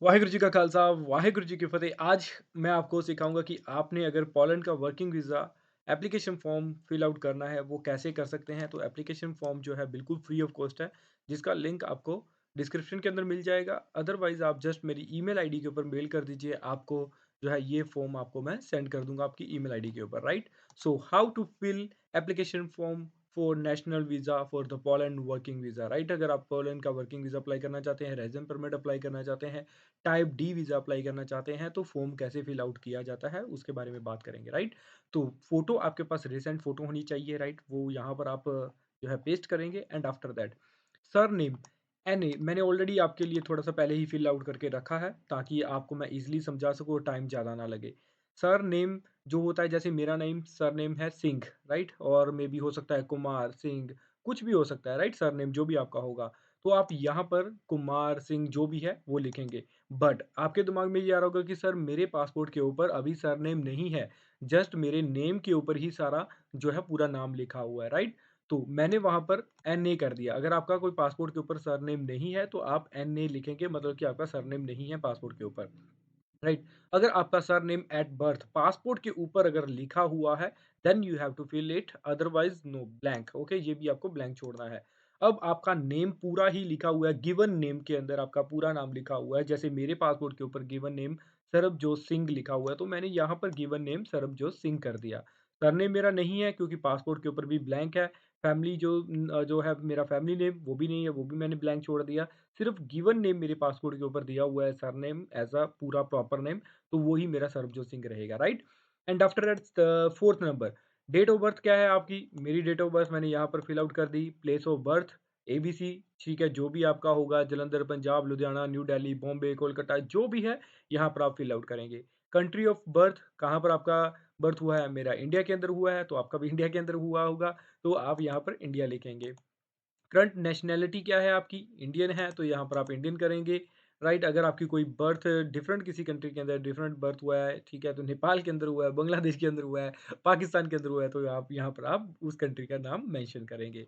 वाहिगुरु जी का खालसा, वाहिगुरु जी की फ़तेह। आज मैं आपको सिखाऊँगा कि आपने अगर पोलैंड का working visa application form fill out करना है, वो कैसे कर सकते हैं। तो एप्लीकेशन फ़ॉर्म जो है बिल्कुल फ्री ऑफ कॉस्ट है, जिसका लिंक आपको डिस्क्रिप्शन के अंदर मिल जाएगा। अदरवाइज़ आप जस्ट मेरी ईमेल आईडी के ऊपर मेल कर दीजिए, आपको जो है ये फ़ॉर्म आपको मैं सेंड कर दूँगा आपकी ईमेल आईडी के ऊपर, right? So how to fill application form for national visa for the Poland working visa, right? अगर आप पोलैंड का वर्किंग वीज़ा अप्लाई करना चाहते हैं, रेज़िडेंट परमिट अप्लाई करना चाहते हैं, टाइप डी वीज़ा अप्लाई करना चाहते हैं तो फॉर्म कैसे फिल आउट किया जाता है उसके बारे में बात करेंगे, राइट? तो फोटो आपके पास रिसेंट फोटो होनी चाहिए, राइट? वो यहाँ पर आप जो है पेस्ट करेंगे and after that surname N A मैंने ऑलरेडी आपके लिए थोड़ा सा पहले ही फिल आउट करके रखा है ताकि आपको मैं इजीली समझा सकूँ और टाइम ज़्यादा ना लगे। सरनेम जो होता है, जैसे मेरा नेम सरनेम है सिंह, राइट? और मे बी हो सकता है कुमार सिंह, कुछ भी हो सकता है, राइट? सरनेम जो भी आपका होगा, तो आप यहाँ पर कुमार सिंह जो भी है वो लिखेंगे। बट आपके दिमाग में ये आ रहा होगा कि सर मेरे पासपोर्ट के ऊपर अभी सरनेम नहीं है, जस्ट मेरे नेम के ऊपर ही सारा जो है पूरा नाम लिखा हुआ है, राइट? तो मैंने वहाँ पर एनए कर दिया। अगर आपका कोई पासपोर्ट के ऊपर सरनेम नहीं है तो आप एनए लिखेंगे, मतलब कि आपका सरनेम नहीं है पासपोर्ट के ऊपर, राइट? अगर आपका सरनेम एट बर्थ पासपोर्ट के ऊपर अगर लिखा हुआ है, then you have to fill it, otherwise no, blank. Okay, ये भी आपको ब्लैंक छोड़ना है। अब आपका नेम पूरा ही लिखा हुआ है, गिवन नेम के अंदर आपका पूरा नाम लिखा हुआ है। जैसे मेरे पासपोर्ट के ऊपर गिवन नेम सरबजोत सिंह लिखा हुआ है, तो मैंने यहाँ पर गिवन नेम सरबजोत सिंह कर दिया। सरनेम मेरा नहीं है क्योंकि पासपोर्ट के ऊपर भी ब्लैंक है। फैमिली जो है मेरा फैमिली नेम वो भी नहीं है, वो भी मैंने ब्लैंक छोड़ दिया। सिर्फ गिवन नेम मेरे पासपोर्ट के ऊपर दिया हुआ है, सरनेम एज़ अ पूरा प्रॉपर नेम, तो वो ही मेरा सरबजोत सिंह रहेगा, right? And after that fourth number, date of birth क्या है आपकी? मेरी डेट ऑफ बर्थ मैंने यहाँ पर फिल आउट कर दी। प्लेस ऑफ बर्थ एबीसी, ठीक है? जो भी आपका होगा, जलंधर, पंजाब, लुधियाना, न्यू दिल्ली, बॉम्बे, कोलकाता, जो भी है यहाँ पर आप फिल आउट करेंगे। कंट्री ऑफ बर्थ, कहाँ पर आपका बर्थ हुआ है? मेरा इंडिया के अंदर हुआ है, तो आपका भी इंडिया के अंदर हुआ होगा, तो आप यहाँ पर इंडिया लिखेंगे। करंट नेशनैलिटी क्या है आपकी? इंडियन है, तो यहाँ पर आप इंडियन करेंगे, राइट? अगर आपकी कोई बर्थ डिफरेंट किसी कंट्री के अंदर डिफरेंट बर्थ हुआ है, ठीक है? तो नेपाल के अंदर हुआ है, बांग्लादेश के अंदर हुआ है, पाकिस्तान के अंदर हुआ है, तो आप यहाँ पर आप उस कंट्री का नाम मेंशन करेंगे।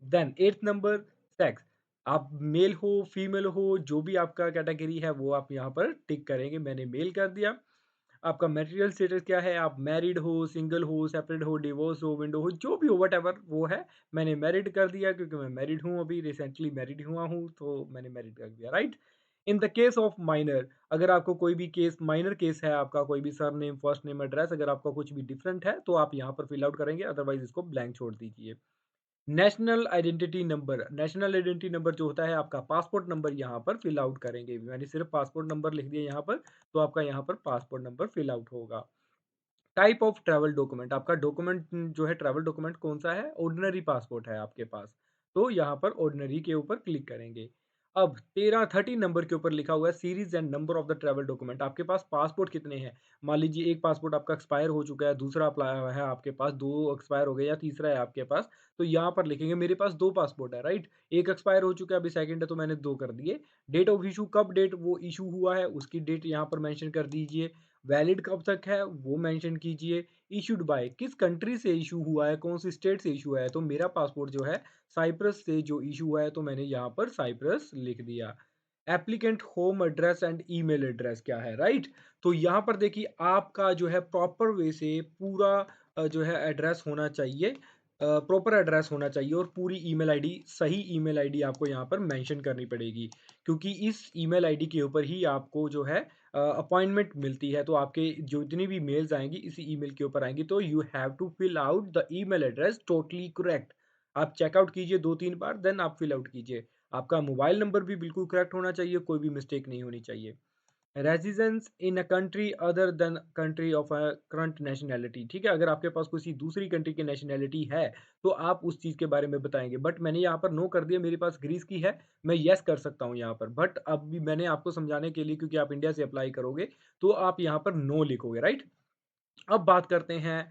Then 8th number, sex. आप मेल हो, फीमेल हो, जो भी आपका कैटेगरी है, वो आप यहाँ पर टिक करेंगे। मैंने मेल कर दिया। आपका मैरिटल स्टेटस क्या है? आप मैरिड हो, सिंगल हो, सेपरेट हो, डिवोर्स हो, विडो हो, जो भी हो व्हाटएवर वो है, मैंने मैरिड कर दिया क्योंकि मैं मैरिड हूँ, अभी रिसेंटली मैरिड हुआ हूँ, तो मैंने मैरिड कर दिया, right? In the case of minor, अगर आपको कोई भी केस माइनर केस है, आपका कोई भी सरनेम, फर्स्ट नेम, एड्रेस अगर आपका कुछ भी डिफरेंट है, तो आप यहाँ पर फिल आउट करेंगे, अदरवाइज़ इसको ब्लैंक छोड़ दीजिए। नेशनल आइडेंटिटी नंबर जो होता है आपका पासपोर्ट नंबर, यहाँ पर फिल आउट करेंगे। मैंने सिर्फ पासपोर्ट नंबर लिख दिया यहाँ पर, तो आपका यहाँ पर पासपोर्ट नंबर फिल आउट होगा। टाइप ऑफ ट्रैवल डॉक्यूमेंट, आपका डॉक्यूमेंट जो है ट्रैवल डॉक्यूमेंट कौन-सा है? ऑर्डिनरी पासपोर्ट है आपके पास, तो यहाँ पर ऑर्डिनरी के ऊपर क्लिक करेंगे। अब 13 नंबर के ऊपर लिखा हुआ है series and number of the travel document, आपके पास पासपोर्ट कितने हैं? मान लीजिए एक पासपोर्ट आपका एक्सपायर हो चुका है, दूसरा अप्लाई हुआ है आपके पास, 2 एक्सपायर हो गए या तीसरा है आपके पास, तो यहाँ पर लिखेंगे मेरे पास 2 पासपोर्ट है, राइट? 1 एक्सपायर हो चुका है, अभी सेकंड है तो मैंने 2 कर दिए। डेट ऑफ इश्यू, कब डेट वो इश्यू हुआ है उसकी डेट यहाँ पर मेंशन कर दीजिए। वैलिड कब तक है वो मेंशन कीजिए। इश्यूड बाय, किस कंट्री से इश्यू हुआ है, कौन सी स्टेट से इश्यू है, तो मेरा पासपोर्ट जो है साइप्रस से जो इश्यू हुआ है, तो मैंने यहाँ पर साइप्रस लिख दिया। Applicant home address and email address क्या है, राइट? तो यहाँ पर देखिए आपका जो है प्रॉपर वे से पूरा जो है एड्रेस होना चाहिए, प्रॉपर एड्रेस होना चाहिए और पूरी ईमेल आईडी, सही ईमेल आईडी आपको यहाँ पर मेंशन करनी पड़ेगी, क्योंकि इस ईमेल आईडी के ऊपर ही आपको जो है अपॉइंटमेंट मिलती है, तो आपके जो जितनी भी मेल्स आएँगी इसी ईमेल के ऊपर आएँगी, तो you have to fill out the email address totally correct. आप चेकआउट कीजिए 2-3 बार, देन आप फिल आउट कीजिए। आपका मोबाइल नंबर भी बिल्कुल करेक्ट होना चाहिए, कोई भी मिस्टेक नहीं होनी चाहिए। Residence in a country other than country of current nationality, ठीक है? अगर आपके पास किसी दूसरी कंट्री की नेशनैलिटी है, तो आप उस चीज़ के बारे में बताएँगे। बट मैंने यहाँ पर नो कर दिया, मेरे पास ग्रीस की है, मैं येस कर सकता हूँ यहाँ पर। बट अब भी मैंने आपको समझाने के लिए, क्योंकि आप इंडिया से अप्लाई करोगे, तो आप यहाँ पर नो लिखोगे, राइट? अब बात करते हैं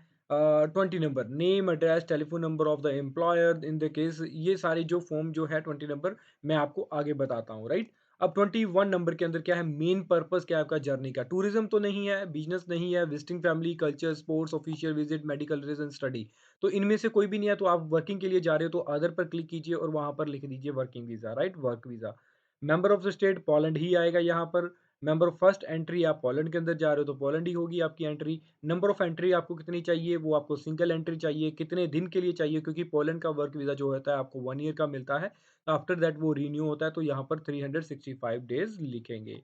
20 number, name, address, telephone number of the employer in the case, ये सारे जो फ़ॉर्म जो है 20 नंबर मैं आपको आगे बताता हूँ, राइट? अब 21 नंबर के अंदर क्या है, मेन पर्पस क्या है आपका जर्नी का? टूरिज़्म तो नहीं है, बिज़नेस नहीं है, visiting family, culture, sports, official visit, medical reason, study. तो इनमें से कोई भी नहीं है, तो आप वर्किंग के लिए जा रहे हो तो अदर पर क्लिक कीजिए और वहाँ पर लिख दीजिए working visa, right? Work visa. Member of the state Poland ही आएगा यहाँ पर। मेंबर ऑफ फर्स्ट एंट्री आप पोलैंड के अंदर जा रहे हो तो पोलैंड ही होगी आपकी एंट्री। नंबर ऑफ एंट्री आपको कितनी चाहिए, वो आपको सिंगल एंट्री चाहिए, कितने दिन के लिए चाहिए क्योंकि पोलैंड का वर्क वीज़ा जो होता है आपको 1 ईयर का मिलता है। आफ्टर दैट वो रिन्यू होता है तो यहाँ पर 365 डेज़ लिखेंगे।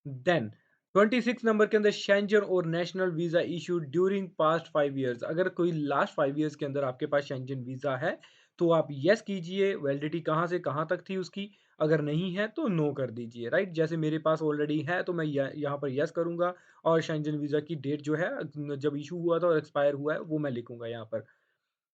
देन 26 नंबर के अंदर शेंजन और national visa issued during past 5 years. अगर कोई लास्ट 5 इयर्स के अंदर आपके पास शेंजन वीज़ा है, तो आप येस कीजिए, वैलिडिटी कहाँ से कहाँ तक थी उसकी, अगर नहीं है तो नो कर दीजिए, राइट? जैसे मेरे पास ऑलरेडी है तो मैं य यहाँ पर येस करूँगा और शेंजन वीज़ा की डेट जो है जब इश्यू हुआ था और एक्सपायर हुआ है, वो मैं लिखूँगा यहाँ पर।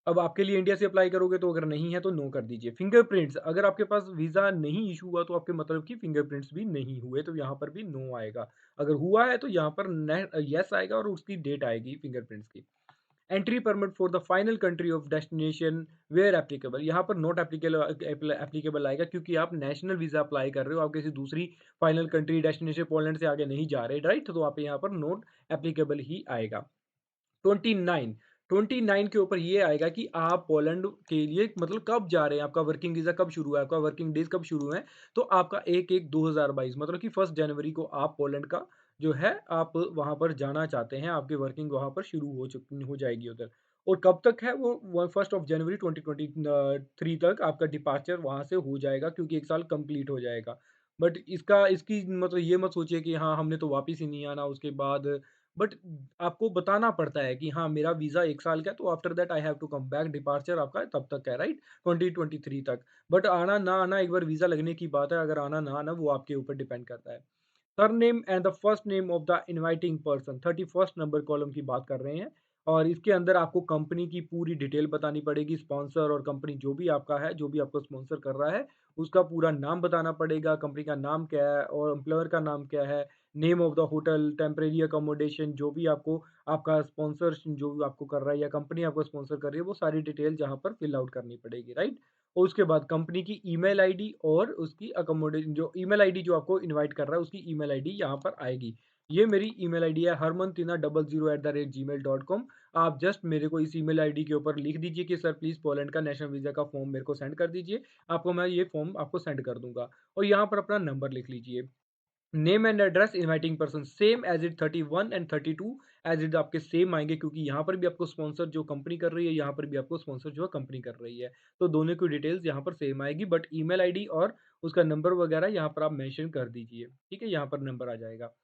अब आपके लिए इंडिया से अप्लाई करोगे तो अगर नहीं है तो नो कर दीजिए। फिंगरप्रिंट्स अगर आपके पास वीज़ा नहीं इश्यू हुआ तो आपके मतलब कि फिंगरप्रिंट्स भी नहीं हुए तो यहाँ पर भी नो आएगा। अगर हुआ है तो यहाँ पर येस आएगा और उसकी डेट आएगी फिंगरप्रिंट्स की। Entry permit for the final country of destination where applicable यहाँ पर नॉट एप्लीकेबल एप्लीकेबल आएगा क्योंकि आप नेशनल वीज़ा अप्लाई कर रहे हो, आप किसी दूसरी फाइनल कंट्री डेस्टिनेशन पोलैंड से आगे नहीं जा रहे, राइट? तो आप यहाँ पर नॉट एप्लीकेबल ही आएगा। 29 29 के ऊपर ये आएगा कि आप पोलैंड के लिए मतलब कब जा रहे हैं, आपका वर्किंग वीज़ा कब शुरू हुआ है, आपका वर्किंग डेज़ कब शुरू हुए हैं। तो आपका 1/1/2022 मतलब कि 1 जनवरी को आप पोलैंड का जो है आप वहाँ पर जाना चाहते हैं, आपकी वर्किंग वहाँ पर शुरू हो जाएगी उधर। और कब तक है वो 1 ऑफ जनवरी 2023 तक आपका डिपार्चर वहाँ से हो जाएगा क्योंकि 1 साल कंप्लीट हो जाएगा। बट इसकी मतलब ये मत सोचिए कि हाँ, हमने तो वापिस ही नहीं आना उसके बाद बट आपको बताना पड़ता है कि हाँ, मेरा वीज़ा 1 साल का है, तो after that I have to come back departure आपका तब तक है, राइट? 2023 तक। बट आना ना आना एक बार वीज़ा लगने की बात है, अगर आना ना आना वो आपके ऊपर डिपेंड करता है। Surname and the first name of the inviting person 31st number column की बात कर रहे हैं और इसके अंदर आपको कंपनी की पूरी डिटेल बतानी पड़ेगी, स्पॉन्सर और कंपनी जो भी आपका है, जो भी आपको स्पॉन्सर कर रहा है, उसका पूरा नाम बताना पड़ेगा, कंपनी का नाम क्या है और एम्प्लॉयर का नाम क्या है, name of the hotel, temporary accommodation जो भी आपको आपका स्पॉन्सर जो भी आपको कर रहा है या कंपनी आपको स्पॉन्सर कर रही है, वो सारी डिटेल जहाँ पर फिल आउट करनी पड़ेगी, राइट? और उसके बाद कंपनी की ईमेल आईडी और उसकी अकोमोडेशन जो ईमेल आईडी जो आपको इनवाइट कर रहा है, उसकी ईमेल आईडी यहाँ पर आएगी। ये मेरी ईमेल आईडी है harmantina00@gmail.com। आप जस्ट मेरे को इस ईमेल आईडी के ऊपर लिख दीजिए कि सर प्लीज़ पोलैंड का नेशनल वीज़ा का फॉर्म मेरे को सेंड कर दीजिए। आपको मैं ये फॉर्म आपको सेंड कर दूँगा और यहाँ पर अपना नंबर लिख लीजिए। Name and address inviting person same as it 31 and 32 as it आपके सेम आएँगे क्योंकि यहाँ पर भी आपको स्पॉन्सर जो कंपनी कर रही है, यहाँ पर भी आपको स्पॉन्सर जो है कंपनी कर रही है। तो दोनों की डिटेल्स यहाँ पर सेम आएगी बट ईमेल आईडी और उसका नंबर वगैरह यहाँ पर आप मेंशन कर दीजिए। ठीक है? यहाँ पर नंबर आ जाएगा।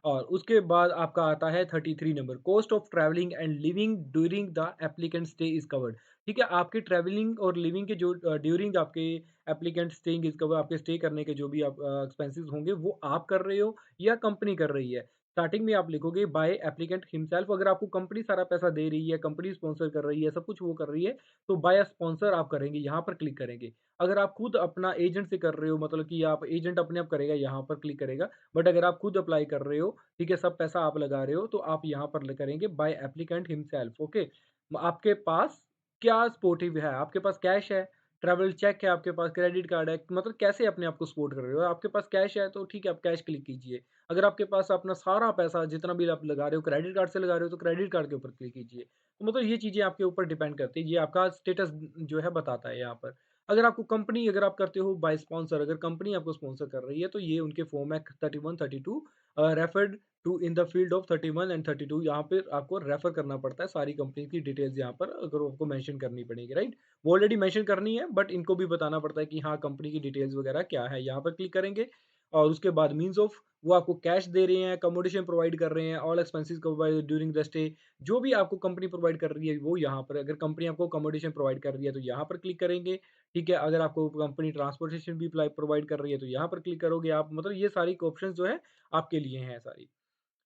और उसके बाद आपका आता है 33 number cost of travelling and living during the applicant stay is covered. ठीक है? आपके ट्रैवलिंग और लिविंग के जो ड्यूरिंग आपके एप्लीकेंट स्टेइंग इज़ कवर्ड आपके स्टे करने के जो भी आप एक्सपेंसेस होंगे वो आप कर रहे हो या कंपनी कर रही है। स्टार्टिंग में आप लिखोगे बाय एप्लीकेंट हिमसेल्फ अगर आपको कंपनी सारा पैसा दे रही है, कंपनी स्पॉन्सर कर रही है, सब कुछ वो कर रही है, तो बाय अ स्पॉन्सर आप करेंगे, यहाँ पर क्लिक करेंगे। अगर आप खुद अपना एजेंट से कर रहे हो मतलब कि आप एजेंट अपने आप करेगा, यहाँ पर क्लिक करेगा। बट अगर आप खुद अप्लाई कर रहे हो ठीक है, सब पैसा आप लगा रहे हो, तो आप यहाँ पर करेंगे बाय एप्लीकेंट हिमसेल्फ ओके। आपके पास क्या सपोर्टिव है? आपके पास कैश है, ट्रैवल चेक है आपके पास, क्रेडिट कार्ड है, मतलब कैसे अपने आप को सपोर्ट कर रहे हो? आपके पास कैश है, तो ठीक है, आप कैश क्लिक कीजिए। अगर आपके पास अपना सारा पैसा जितना भी आप लगा रहे हो, क्रेडिट कार्ड से लगा रहे हो, तो क्रेडिट कार्ड के ऊपर क्लिक कीजिए। तो मतलब ये चीज़ें आपके ऊपर डिपेंड करती है, ये आपका स्टेटस जो है बताता है यहाँ पर। अगर आपको कंपनी अगर आप करते हो बाय स्पॉन्सर अगर कंपनी आपको स्पॉन्सर कर रही है, तो ये उनके फॉर्म है 31, 32 referred to in the field of 31 and 32 यहाँ पे आपको रेफर करना पड़ता है सारी कंपनी की डिटेल्स यहाँ पर अगर आपको मेंशन करनी पड़ेगी राइट। वो ऑलरेडी मेंशन करनी है बट इनको भी बताना पड़ता है कि हाँ कंपनी की डिटेल्स वगैरह क्या है यहाँ पर क्लिक करेंगे और उसके बाद मीन्स ऑफ वो आपको कैश दे रहे हैं अकोमोडेशन प्रोवाइड कर रहे हैं all expenses provide during the stay जो भी आपको कंपनी प्रोवाइड कर रही है वो यहाँ पर अगर कंपनी आपको अकोमोडेशन प्रोवाइड कर रही है तो यहाँ पर क्लिक करेंगे। ठीक है, अगर आपको कंपनी ट्रांसपोर्टेशन भी प्रोवाइड कर रही है तो यहाँ पर क्लिक करोगे आप मतलब ये सारी ऑप्शन जो है आपके लिए हैं सारी।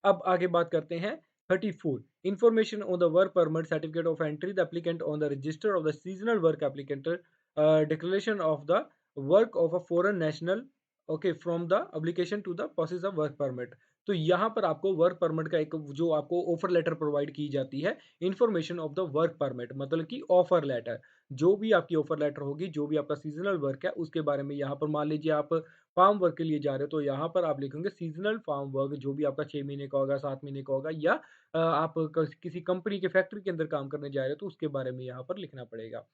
अब आगे बात करते हैं 34 information on the work permit certificate of entry the applicant on the register of the seasonal work applicant declaration of the work of a foreign national okay from the application to the process of work permit. तो यहाँ पर आपको work permit का एक जो आपको offer letter provide की जाती है information of the work permit मतलब कि ऑफर लेटर जो भी आपकी ऑफर लेटर होगी जो भी आपका सीजनल वर्क है उसके बारे में यहाँ पर मान लीजिए आप फार्म वर्क के लिए जा रहे हो तो यहाँ पर आप लिखेंगे सीज़नल फार्म वर्क जो भी आपका 6 महीने का होगा, 7 महीने का होगा या आप किसी कंपनी के फैक्ट्री के अंदर काम करने जा रहे हो तो उसके बारे में यहाँ पर लिखना पड़ेगा।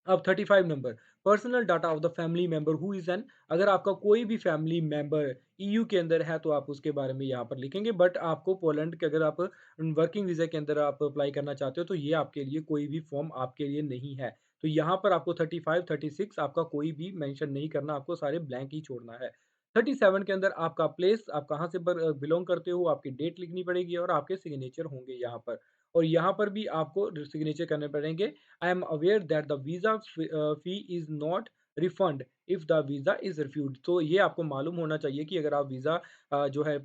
अब 35 number, personal data of the family member who is an, अगर आपका कोई भी फैमिली मेंबर ईयू के अंदर है तो आप उसके बारे में यहाँ पर लिखेंगे। बट आपको पोलैंड के, अगर आप वर्किंग वीज़ा के अंदर आप अप्लाई करना चाहते हो तो ये आपके लिए कोई भी फॉर्म आपके लिए नहीं है। तो यहाँ पर आपको 35, 36 आपका कोई भी मेंशन नहीं करना, आपको सारे ब्लैंक ही छोड़ना है। 37 के अंदर आपका प्लेस, आप कहाँ से बिलॉन्ग करते हो, आपकी डेट लिखनी पड़ेगी और आपके सिग्नेचर होंगे यहाँ पर। और यहाँ पर भी आपको सिग्नेचर करने पड़ेंगे। I am aware that the visa fee is not refund if the visa is refused। तो ये आपको मालूम होना चाहिए कि अगर आप वीज़ा जो है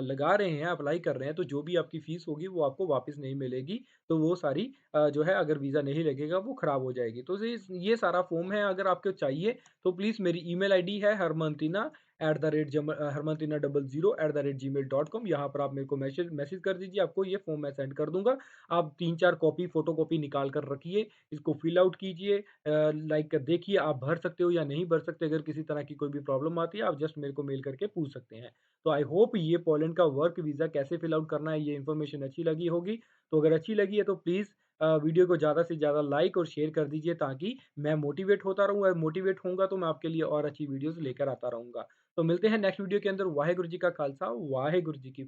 लगा रहे हैं, अप्लाई कर रहे हैं, तो जो भी आपकी फ़ीस होगी वो आपको वापस नहीं मिलेगी। तो वो सारी जो है, अगर वीज़ा नहीं लगेगा वो ख़राब हो जाएगी। तो ये सारा फ़ॉर्म है, अगर आपको चाहिए तो प्लीज़ मेरी ईमेल आईडी है harmantina@0000@gmail.com, यहाँ पर आप मेरे को मैसेज मैसेज कर दीजिए, आपको ये फ़ॉर्म मैं सेंड कर दूँगा। आप 3-4 कॉपी फ़ोटोकॉपी निकाल कर रखिए, इसको फिल आउट कीजिए, लाइक देखिए आप भर सकते हो या नहीं भर सकते, अगर किसी तरह की कोई भी प्रॉब्लम आती है, आप जस्ट मेरे को मेल करके पूछ सकते हैं। तो आई होप ये पोलैंड का वर्क वीज़ा कैसे फिल आउट करना है, ये इन्फॉर्मेशन अच्छी लगी होगी। तो अगर अच्छी लगी है तो प्लीज़ वीडियो को ज़्यादा से ज़्यादा लाइक और शेयर कर दीजिए, ताकि मैं मोटिवेट होता रहूँ, और मोटिवेट होऊँगा तो मैं आपके लिए और अच्छी वीडियोज़ लेकर आता रहूँगा। तो मिलते हैं नेक्स्ट वीडियो के अंदर। वाहेगुरु जी का खालसा, वाहेगुरु जी की